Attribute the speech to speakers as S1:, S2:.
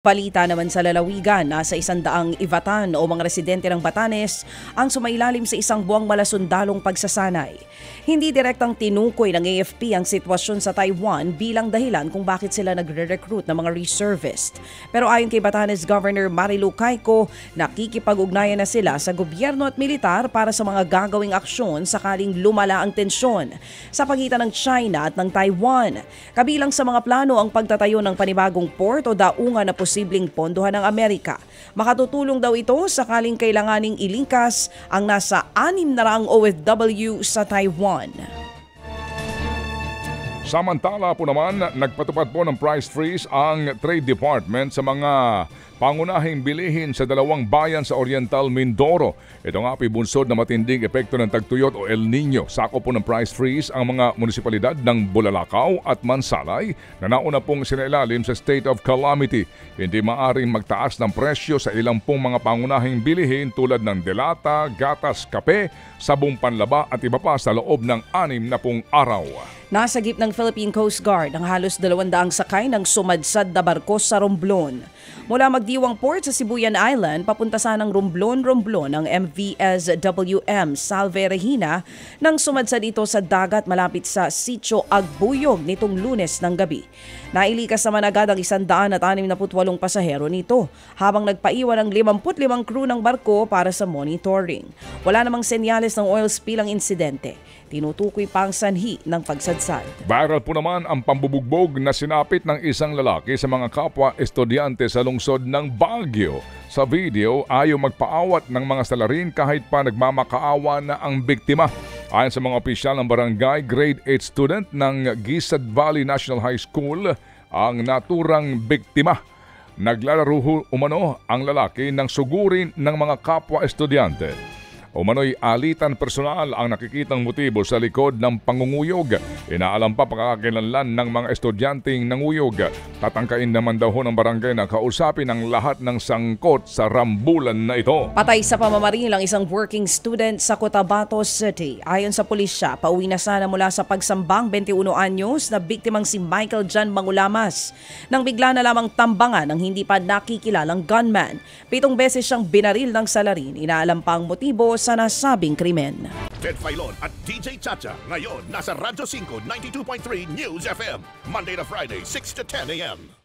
S1: Balita naman sa lalawigan, nasa 100 Ivatan o mga residente ng Batanes ang sumailalim sa isang buwang malasundalong pagsasanay. Hindi direktang tinukoy ng AFP ang sitwasyon sa Taiwan bilang dahilan kung bakit sila nagre-recruit ng mga reservist. Pero ayon kay Batanes Governor Marilu Cayco, nakikipag-ugnayan na sila sa gobyerno at militar para sa mga gagawing aksyon sakaling lumala ang tensyon sa pagitan ng China at ng Taiwan. Kabilang sa mga plano ang pagtatayo ng panibagong port o daungan na posibleng pondohan ng Amerika. Makatutulong daw ito sakaling kailanganing ilingkas ang nasa 600 OFW sa Taiwan.
S2: Samantala po naman, nagpatupad po ng price freeze ang Trade Department sa mga pangunahing bilihin sa dalawang bayan sa Oriental Mindoro. Ito nga pibunsod na matinding epekto ng tagtuyot o El Nino. Sakop po ng price freeze ang mga munisipalidad ng Bulalakaw at Mansalay na nauna pong sinailalim sa state of calamity. Hindi maaring magtaas ng presyo sa ilang pong mga pangunahing bilihin tulad ng delata, gatas, kape, sabong panlaba at iba pa sa loob ng 60 araw.
S1: Nasagip ng Philippine Coast Guard ang halos 200 sakay ng sumadsad na barko sa Romblon. Mula Magdiwang Port sa Sibuyan Island, papunta sanang Romblon ang MVS WM Salve Regina nang sumadsad ito sa dagat malapit sa Sitio Agbuyog nitong Lunes ng gabi. Nailikas naman agad ang 168 pasahero nito habang nagpaiwan ng 55 crew ng barko para sa monitoring. Wala namang senyales ng oil spill ang insidente. Tinutukoy pa ang sanhi ng pagsadsad.
S2: Viral po naman ang pambubugbog na sinapit ng isang lalaki sa mga kapwa estudyante sa lungsod ng Baguio. Sa video, ayaw magpaawat ng mga salarin kahit pa nagmamakaawa na ang biktima. Ayon sa mga opisyal ng barangay, grade 8 student ng Gisad Valley National High School ang naturang biktima. Naglalaro umano ang lalaki ng sugurin ng mga kapwa estudyante. Umano'y alitan personal ang nakikitang motibo sa likod ng pangunguyog. Inaalam pa pagkakakilanlan ng mga estudyanteng nanguyog. Tatangkain naman daw ng barangay na kausapin ang lahat ng sangkot sa rambulan na ito.
S1: Patay sa pamamaril ang isang working student sa Cotabato City. Ayon sa pulisya, pauwi na sana mula sa pagsambang 21 anyos na biktimang si Michael John Mangulamas nang bigla na lamang tambangan ng hindi pa nakikilalang gunman. 7 beses siyang binaril ng salarin. Inaalam pa ang motibo sa nasabing krimen.
S3: Ted Filon at DJ Chacha ngayon nasa Radyo 5 92.3 News FM Monday to Friday 6 to 10 a.m.